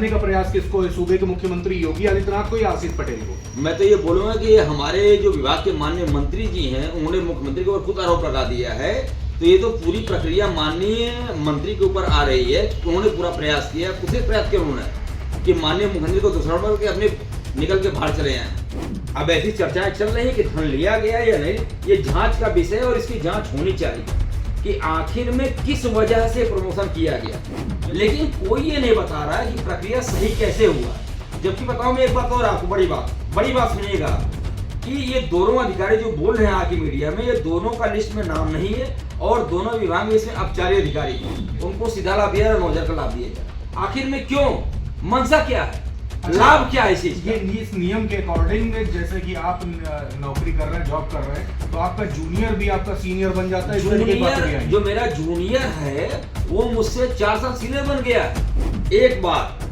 का प्रयास किसको है, सूबे के मुख्यमंत्री योगी आदित्यनाथ को या आशीष पटेल को? मैं तो ये बोलूंगा कि हमारे जो विभाग के माननीय मंत्री जी हैं उन्होंने मुख्यमंत्री के ऊपर खुद आरोप लगा दिया है, तो ये तो पूरी प्रक्रिया माननीय मंत्री के ऊपर आ रही है। उन्होंने पूरा प्रयास किया, कुछ प्रयास किया उन्होंने कि माननीय मुख्यमंत्री को दूसरा के अपने निकल के बाहर चले आए। अब ऐसी चर्चाएं चल रही है कि धन लिया गया या नहीं, ये जांच का विषय है और इसकी जांच होनी चाहिए कि आखिर में किस वजह से प्रमोशन किया गया। लेकिन कोई ये नहीं बता रहा है कि प्रक्रिया सही कैसे हुआ। जबकि बताऊं मैं एक बात और आपको, बड़ी बात सुनिएगा कि ये दोनों अधिकारी जो बोल रहे हैं आके मीडिया में, ये दोनों का लिस्ट में नाम नहीं है और दोनों विभाग में इसमें अपचारी अधिकारी हैं। उनको सीधा लाभ दिया और नौजर का लाभ दिया जाए। आखिर में क्यों, मंशा क्या है, लाभ क्या है इस चीज? ये इस नियम के अकॉर्डिंग जैसे कि आप नौकरी कर रहे हैं, जॉब कर रहे हैं, तो आपका जूनियर भी आपका सीनियर बन जाता है। जूनियर जो मेरा जूनियर है वो मुझसे 4 साल सीनियर बन गया। एक बात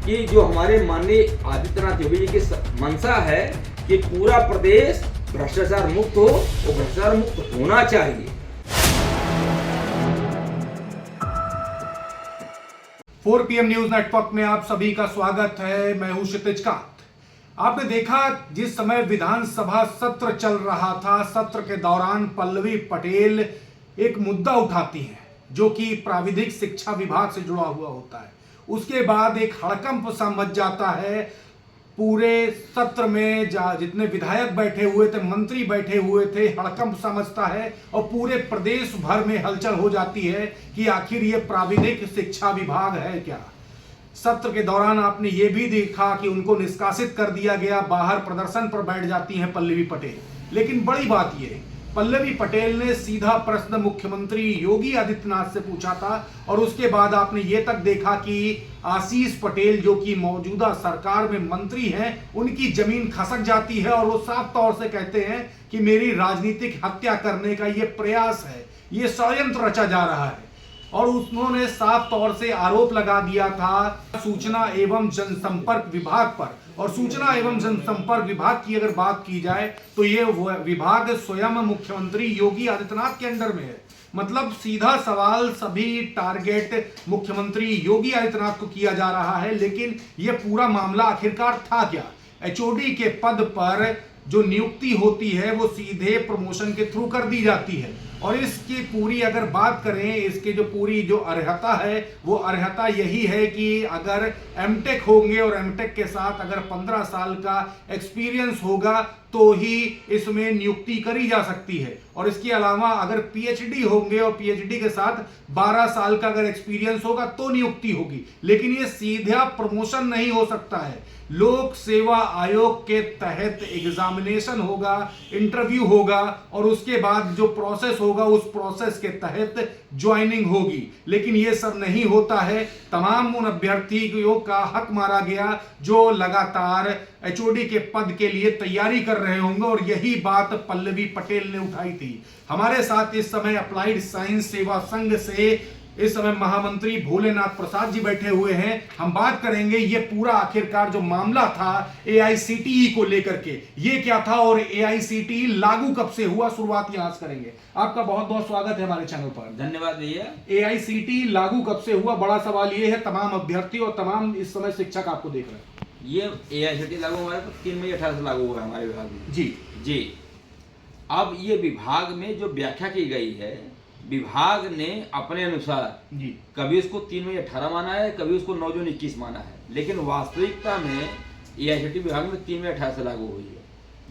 कि जो हमारे माननीय आदित्यनाथ योगी जी की मंशा है कि पूरा प्रदेश भ्रष्टाचार मुक्त हो और भ्रष्टाचार मुक्त होना चाहिए। 4 PM न्यूज नेटवर्क में आप सभी का स्वागत है। मैं हूं क्षितिज कांत। आपने देखा जिस समय विधानसभा सत्र चल रहा था, सत्र के दौरान पल्लवी पटेल एक मुद्दा उठाती हैं जो कि प्राविधिक शिक्षा विभाग से जुड़ा हुआ होता है। उसके बाद एक हड़कंप सा मच जाता है पूरे सत्र में। जितने विधायक बैठे हुए थे, मंत्री बैठे हुए थे, हड़कंप समझता है और पूरे प्रदेश भर में हलचल हो जाती है कि आखिर ये प्राविधिक शिक्षा विभाग है क्या। सत्र के दौरान आपने ये भी देखा कि उनको निष्कासित कर दिया गया, बाहर प्रदर्शन पर बैठ जाती हैं पल्लवी पटेल। लेकिन बड़ी बात ये, पल्लवी पटेल ने सीधा प्रश्न मुख्यमंत्री योगी आदित्यनाथ से पूछा था और उसके बाद आपने ये तक देखा कि आशीष पटेल जो कि मौजूदा सरकार में मंत्री हैं, उनकी जमीन खसक जाती है और वो साफ तौर से कहते हैं कि मेरी राजनीतिक हत्या करने का ये प्रयास है, ये षड्यंत्र रचा जा रहा है। और उन्होंने साफ तौर से आरोप लगा दिया था सूचना एवं जनसंपर्क विभाग पर। और सूचना एवं जनसंपर्क विभाग की अगर बात की जाए तो ये विभाग स्वयं मुख्यमंत्री योगी आदित्यनाथ के अंडर में है। मतलब सीधा सवाल, सभी टारगेट मुख्यमंत्री योगी आदित्यनाथ को किया जा रहा है। लेकिन यह पूरा मामला आखिरकार था क्या? HOD के पद पर जो नियुक्ति होती है वो सीधे प्रमोशन के थ्रू कर दी जाती है। और इसकी पूरी अगर बात करें, इसके जो पूरी जो अर्हता है वो अर्हता यही है कि अगर MTech होंगे और MTech के साथ अगर 15 साल का एक्सपीरियंस होगा तो ही इसमें नियुक्ति करी जा सकती है। और इसके अलावा अगर PhD होंगे और PhD के साथ 12 साल का अगर एक्सपीरियंस होगा तो नियुक्ति होगी। लेकिन ये सीधा प्रमोशन नहीं हो सकता है। लोक सेवा आयोग के तहत एग्जामिनेशन होगा, इंटरव्यू होगा और उसके बाद जो प्रोसेस होगा उस प्रोसेस के तहत ज्वाइनिंग होगी। लेकिन ये सब नहीं होता है। तमाम उन अभ्यर्थियों का हक मारा गया जो लगातार HOD के पद के लिए तैयारी कर रहे होंगे और यही बात पल्लवी पटेल ने उठाई थी। हमारे साथ इस समय अप्लाइड साइंस सेवा संघ से इस समय महामंत्री भोलेनाथ प्रसाद जी बैठे हुए हैं। हम बात करेंगे ये पूरा आखिरकार जो मामला था AICTE को लेकर के, ये क्या था और AICTE लागू कब से हुआ, शुरुआत यहां से करेंगे। आपका बहुत बहुत स्वागत है हमारे चैनल पर। धन्यवाद भैया। AICTE लागू कब से हुआ, बड़ा सवाल ये है। तमाम अभ्यर्थी और तमाम इस समय शिक्षक आपको देख रहे हैं। ये AICTE लागू हमारे 3 मई 18 से लागू हुआ हमारे विभाग में। जी। अब ये विभाग में जो व्याख्या की गई है, विभाग ने अपने अनुसार जी कभी उसको 3 मई 18 माना है, कभी उसको 9 जून 21 माना है। लेकिन वास्तविकता में AICTE विभाग में 3 मई 18 से लागू हुई है।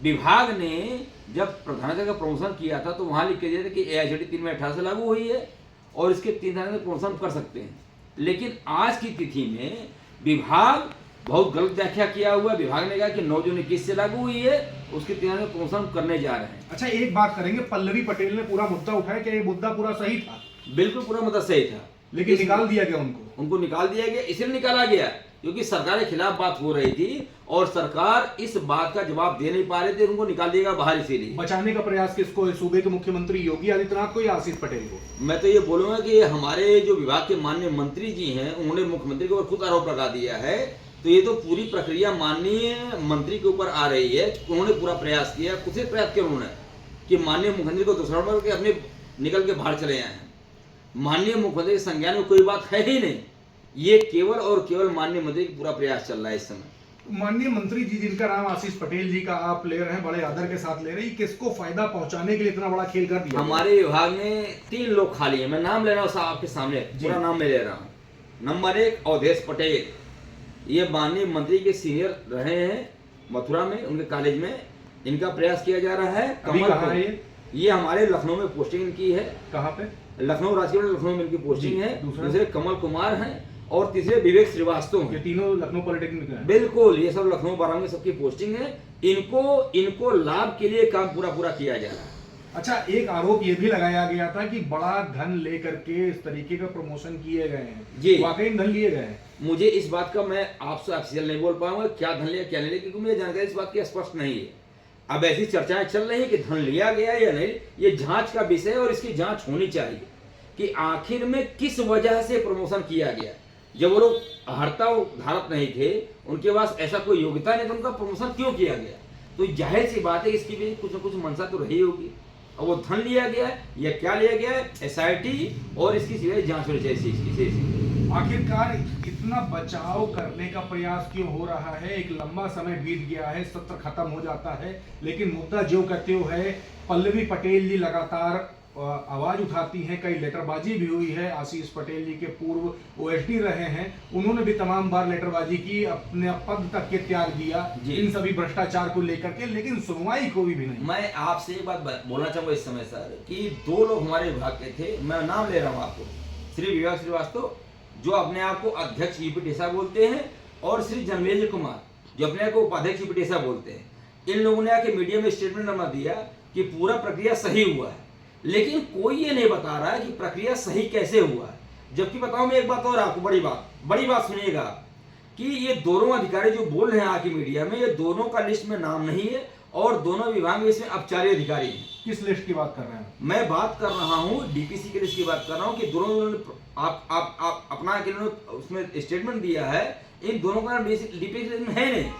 विभाग ने जब प्रधानाचार्य का प्रमोशन किया था तो वहां लिख के दिया था कि AICTE 3 मई 18 से लागू हुई है और इसके 3 तारीख से प्रमोशन कर सकते हैं। लेकिन आज की तिथि में विभाग बहुत गलत व्याख्या किया हुआ। विभाग ने कहा कि 9 जून 21 से लागू हुई है, उसके 3 तारीख से प्रमोशन करने जा रहे हैं। अच्छा, एक बात करेंगे, पल्लवी पटेल ने पूरा मुद्दा उठाया कि ये मुद्दा पूरा सही था। बिल्कुल पूरा मुद्दा सही था, लेकिन निकाल दिया गया उनको निकाल दिया गया। इसलिए निकाला गया क्योंकि सरकार के खिलाफ बात हो रही थी और सरकार इस बात का जवाब दे नहीं पा रहे थे, उनको निकाल दिया बाहर। इसीलिए बचाने का प्रयास किसको है, सूबे के मुख्यमंत्री योगी आदित्यनाथ को या आशीष पटेल को? मैं तो ये बोलूंगा कि हमारे जो विभाग के माननीय मंत्री जी हैं उन्होंने मुख्यमंत्री के ऊपर खुद आरोप लगा दिया है, तो ये तो पूरी प्रक्रिया माननीय मंत्री के ऊपर आ रही है। उन्होंने पूरा प्रयास किया, कुछ प्रयास किया उन्होंने कि माननीय मुख्यमंत्री को दूसरा के अपने निकल के बाहर चले आए हैं। माननीय मुख्यमंत्री के संज्ञान में कोई बात है ही नहीं ये केवल और केवल माननीय मंत्री का पूरा प्रयास चल रहा है इस समय। माननीय मंत्री जी जिनका नाम आशीष पटेल जी का आप ले रहे हैं, बड़े आदर के साथ ले रहे हैं, किसको फायदा पहुंचाने के लिए इतना बड़ा खेल कर दिया? हमारे विभाग में 3 लोग खाली हैं, मैं नाम ले रहा हूँ साहब आपके सामने, पूरा नाम मैं ले रहा हूँ। नंबर 1 अवधेश पटेल, ये माननीय मंत्री के सीनियर रहे हैं मथुरा में, उनके कॉलेज में इनका प्रयास किया जा रहा है। अभी कहाँ है ये हमारे लखनऊ में पोस्टिंग इनकी है। कहाँ पे? लखनऊ राजकीय लखनऊ में इनकी पोस्टिंग है। दूसरे दूसरे कमल कुमार हैं और तीसरे विवेक श्रीवास्तव हैं। ये तीनों लखनऊ पॉलिटेक्निक में हैं। बिल्कुल, ये सब लखनऊ बाराम में सबकी पोस्टिंग है। इनको लाभ के लिए काम पूरा किया जा रहा है। अच्छा, एक आरोप ये भी लगाया गया था कि बड़ा धन लेकर के इस तरीके का प्रमोशन किए गए हैं। जी, वाकई धन लिए गए हैं? मुझे इस बात का मैं आपसे ऑफिशियल नहीं बोल पाऊंगा क्या धन लिया क्या नहीं लिया, क्योंकि मुझे जानकारी इस बात की स्पष्ट नहीं है। अब ऐसी चर्चाएं चल रही है कि धन लिया गया या नहीं, ये जांच का विषय है और इसकी जांच होनी चाहिए कि आखिर में किस वजह से प्रमोशन किया गया। जब वो लोग हड़ता धारक नहीं थे, उनके पास ऐसा कोई योग्यता नहीं, तो उनका प्रमोशन क्यों किया गया? तो जाहिर सी बात है इसकी भी कुछ न कुछ मंशा तो रही होगी। और वो धन लिया गया है या क्या लिया गया है, SIT और इसकी सीधे जांच होनी चाहिए। आखिरकार इतना बचाव करने का प्रयास क्यों हो रहा है? एक लंबा समय बीत गया है, सत्र खत्म हो जाता है, लेकिन मुद्दा जो कहते हो है, पल्लवी पटेल जी लगातार आवाज उठाती हैं, कई लेटरबाजी भी हुई है। आशीष पटेल जी के पूर्व OSD रहे हैं, उन्होंने भी तमाम बार लेटरबाजी की, अपने पद तक के त्याग दिया इन सभी भ्रष्टाचार को लेकर के, लेकिन सुनवाई कोई भी नहीं। मैं आपसे एक बात बोलना चाहूंगा इस समय सर कि 2 लोग हमारे विभाग के थे, मैं नाम ले रहा हूँ आपको, श्री विवेक श्रीवास्तव जो अपने आप को अध्यक्ष UPTSA बोलते हैं, और श्री जन्मेजय कुमार जो अपने आप को उपाध्यक्ष UPTSA बोलते हैं। इन लोगों ने आके मीडिया में स्टेटमेंट बना दिया कि पूरा प्रक्रिया सही हुआ है, लेकिन कोई ये नहीं बता रहा है कि प्रक्रिया सही कैसे हुआ है। जबकि बताऊं मैं एक बात और आपको, बड़ी बात सुनिएगा कि ये दोनों अधिकारी जो बोल रहे हैं आके मीडिया में, ये दोनों का लिस्ट में नाम नहीं है और दोनों विभाग में इसमें अपचारी अधिकारी हैं। किस लिस्ट की बात कर रहे हैं? मैं बात कर रहा हूँ DPC के लिस्ट की बात कर रहा हूँ कि दोनों आप अपना उसमें स्टेटमेंट दिया है। इन दोनों का नाम DPC में है नहीं,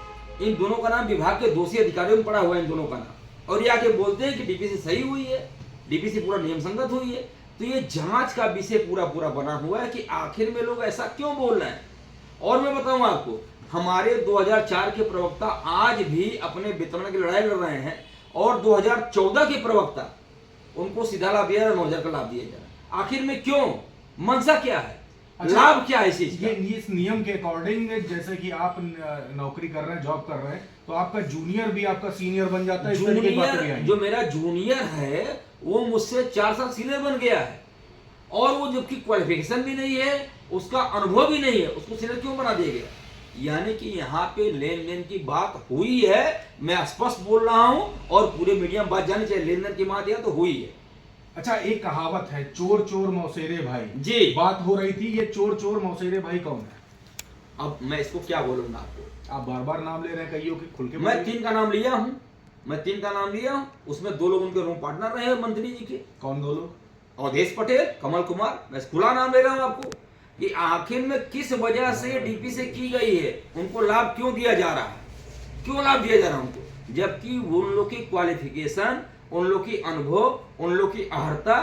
इन दोनों का नाम विभाग के दोषी अधिकारियों में पड़ा हुआ है इन दोनों का नाम, और ये आके बोलते हैं कि DPC सही हुई है, DPC पूरा नियम संगत हुई है। तो ये जांच का विषय पूरा बना हुआ है कि आखिर में लोग ऐसा क्यों बोल रहे हैं। और मैं बताऊं आपको, हमारे 2004 के प्रवक्ता आज भी अपने वितरण की लड़ाई लड़ रहे हैं, और 2014 के प्रवक्ता उनको सीधा लाभ दिया, 9,000 का लाभ दिया जा रहा है। आखिर में क्यों? मंशा क्या है? अच्छा, लाभ क्या है इस चीज का? ये इस नियम के अकॉर्डिंग, जैसे कि आप नौकरी कर रहे हैं, जॉब कर रहे हैं, तो आपका जूनियर भी आपका सीनियर बन जाता है। जूनियर जो मेरा जूनियर है वो मुझसे 4 साल सीनियर बन गया है, और वो जबकि क्वालिफिकेशन भी नहीं है, उसका अनुभव भी नहीं है, उसको सीनियर क्यों बना दिया गया? यानी कि यहाँ पे लेन देन की बात हुई है, मैं स्पष्ट बोल रहा हूँ और पूरे मीडिया में बात जानी चाहिए, लेन देन की बात यहाँ तो हुई है। अच्छा, एक कहावत है, चोर चोर मौसेरे भाई जी, बात हो रही थी, ये चोर चोर मौसेरे भाई कौन है? अब मैं इसको क्या बोलूंगा आपको? आप बार बार नाम ले रहे हैं, कईयों के खुल के। मैं 3 का नाम लिया हूँ, उसमें 2 लोग उनके रूम पार्टनर रहे हैं मंत्री जी के। कौन 2 लोग? अवधेश पटेल, कमल कुमार। मैं खुला नाम ले रहा हूँ आपको कि आखिर में किस वजह से DP से की गई है, उनको लाभ क्यों दिया जा रहा है, क्यों लाभ दिया जा रहा है उनको, जबकि उन लोग की क्वालिफिकेशन, उन लोग की अनुभव, उन लोग की अर्हता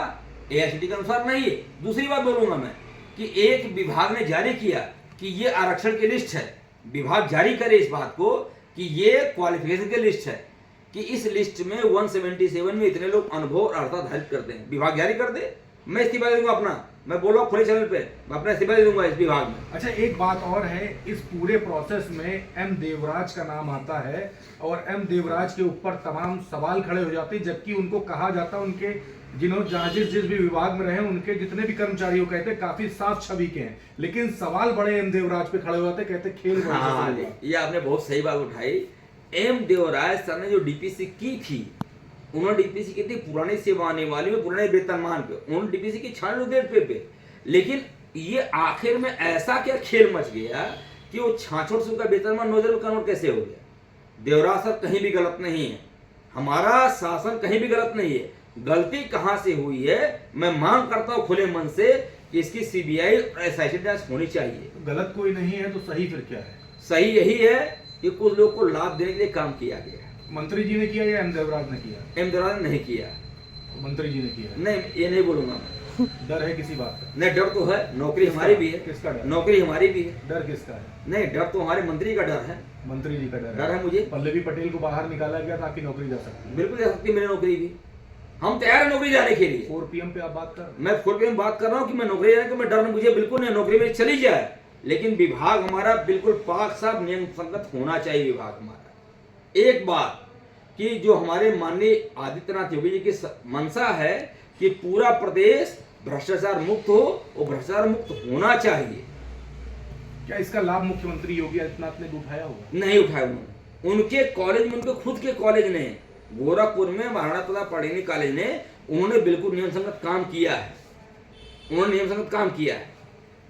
AICTE के अनुसार नहीं है। दूसरी बात बोलूंगा मैं कि एक विभाग ने जारी किया कि ये आरक्षण की लिस्ट है, विभाग जारी करे इस बात को कि ये क्वालिफिकेशन की लिस्ट है, कि इस लिस्ट में 177 में इतने लोग अनुभव और अर्हता धारित करते हैं, विभाग जारी कर दे, मैं इस्तीफा दे दूंगा अपना। मैं बोल रहा हूँ खुले चैनल पे, मैं अपना इस्तीफा दे दूंगा इस विभाग में। अच्छा, एक बात और है, इस पूरे प्रोसेस में M देवराज का नाम आता है, और M देवराज के ऊपर तमाम सवाल खड़े हो जाते हैं, जबकि उनको कहा जाता, उनके जिस भी विभाग में रहे, उनके जितने भी कर्मचारी कहते काफी साफ छवि के हैं, लेकिन सवाल बड़े M देवराज पे खड़े हो जाते, कहते खेल। हाँ, ये आपने बहुत सही बात उठाई। M देवराज सर ने जो DPC की थी, उन्होंने DPC की थी पुरानी सेवा आने वाली में, पुराने वेतनमान पे, उन्होंने DPC की 96 पे, लेकिन ये आखिर में ऐसा क्या खेल मच गया कि वो 66 का वेतनमान 9,000 में कन्वर्ट कैसे हो गया? देवराज सर कहीं भी गलत नहीं है, हमारा शासन कहीं भी गलत नहीं है, गलती कहां से हुई है मैं मांग करता हूं खुले मन से कि इसकी CBI और SIT जांच होनी चाहिए। गलत कोई नहीं है तो सही फिर क्या है? सही यही है कि कुछ लोग को लाभ देने के लिए काम किया गया। मंत्री जी ने किया या M देवराज ने किया? M देवराज ने नहीं किया, मंत्री जी ने किया। नहीं, ये नहीं बोलूंगा मैं। डर है किसी बात का? नहीं, डर तो है, नौकरी हमारी भी है। किसका डर? नौकरी हमारी भी है। डर किसका है? नहीं, डर तो हमारे मंत्री का डर है। मंत्री जी का डर है मुझे। पल्लवी पटेल को बाहर निकाला गया ताकि नौकरी जा सकती है। बिल्कुल जा सकती है मेरी नौकरी भी, हम तैयार है नौकरी जाने के लिए। 4 PM पे आप बात कर रहे हैं? मैं 4 PM बात कर रहा हूँ कि मैं नौकरी जाने को मैं डर मुझे बिल्कुल नहीं, नौकरी मेरी चली जाए, लेकिन विभाग हमारा बिल्कुल पाक साफ नियम संगत होना चाहिए। विभाग हमारा एक बात कि जो हमारे माननीय आदित्यनाथ योगी जी की मंशा है कि पूरा प्रदेश भ्रष्टाचार मुक्त हो और भ्रष्टाचार मुक्त होना चाहिए। क्या इसका लाभ मुख्यमंत्री योगी आदित्यनाथ ने उठाया होगा? नहीं उठाया उन्होंने। उनके कॉलेज में, उनके खुद के कॉलेज ने, गोरखपुर में महाराणा प्रताप पढ़ेनी कॉलेज ने, उन्होंने बिल्कुल नियम संगत काम किया है। उन्होंने नियम संगत काम किया है,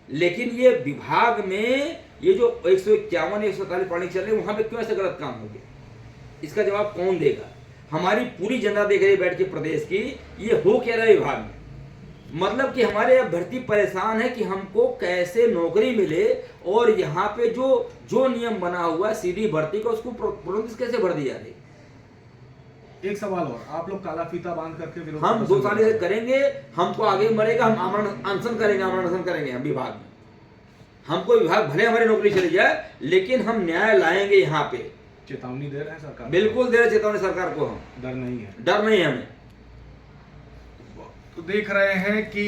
लेकिन ये विभाग में ये जो 151 141 पढ़ने चल रहे वहां पे क्यों ऐसा गलत काम हो गया, इसका जवाब कौन देगा? हमारी पूरी जनता देख रही है बैठ के प्रदेश की, ये हो क्या रहा है विभाग में। मतलब कि हमारे अभ्यर्थी परेशान है कि हमको कैसे नौकरी मिले, और यहाँ पे जो नियम बना हुआ है सीधी भर्ती का, उसको प्रोसेस कैसे भर दिया जाए। एक सवाल और, आप लोग काला फीता बांध करके विरोध हम 2 साल से करेंगे, हमको आगे बढ़ेगा, हम आमरण अनशन करेंगे, हम विभाग में। हमको विभाग भले हमारी नौकरी चली जाए, लेकिन हम न्याय लाएंगे। यहाँ पे चेतावनी दे रहे हैं सरकार? बिल्कुल दे रहे चेतावनी सरकार को, हम डर नहीं है? डर नहीं है हमें। तो देख रहे हैं कि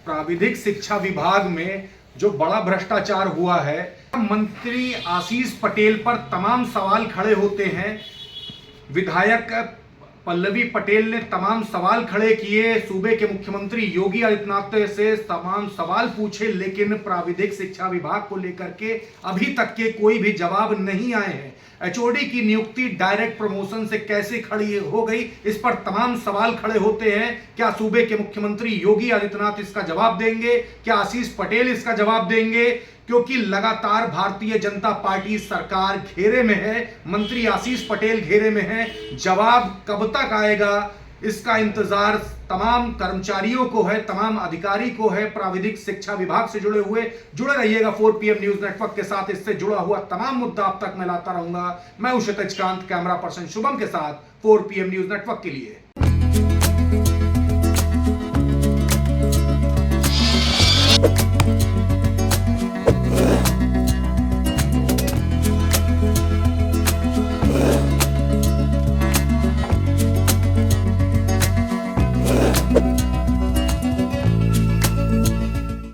प्राविधिक शिक्षा विभाग में जो बड़ा भ्रष्टाचार हुआ है, मंत्री आशीष पटेल पर तमाम सवाल खड़े होते हैं। विधायक पल्लवी पटेल ने तमाम सवाल खड़े किए, सूबे के मुख्यमंत्री योगी आदित्यनाथ से तमाम सवाल पूछे, लेकिन प्राविधिक शिक्षा विभाग को लेकर के अभी तक के कोई भी जवाब नहीं आए हैं। एचओडी की नियुक्ति डायरेक्ट प्रमोशन से कैसे खड़ी हो गई, इस पर तमाम सवाल खड़े होते हैं। क्या सूबे के मुख्यमंत्री योगी आदित्यनाथ इसका जवाब देंगे? क्या आशीष पटेल इसका जवाब देंगे? क्योंकि लगातार भारतीय जनता पार्टी सरकार घेरे में है, मंत्री आशीष पटेल घेरे में है। जवाब कब तक आएगा, इसका इंतजार तमाम कर्मचारियों को है, तमाम अधिकारी को है, प्राविधिक शिक्षा विभाग से जुड़े रहिएगा 4 PM न्यूज नेटवर्क के साथ। इससे जुड़ा हुआ तमाम मुद्दा अब तक मैं लाता रहूंगा। मैं हूं क्षितिज कांत, कैमरा पर्सन शुभम के साथ 4 PM न्यूज नेटवर्क के लिए।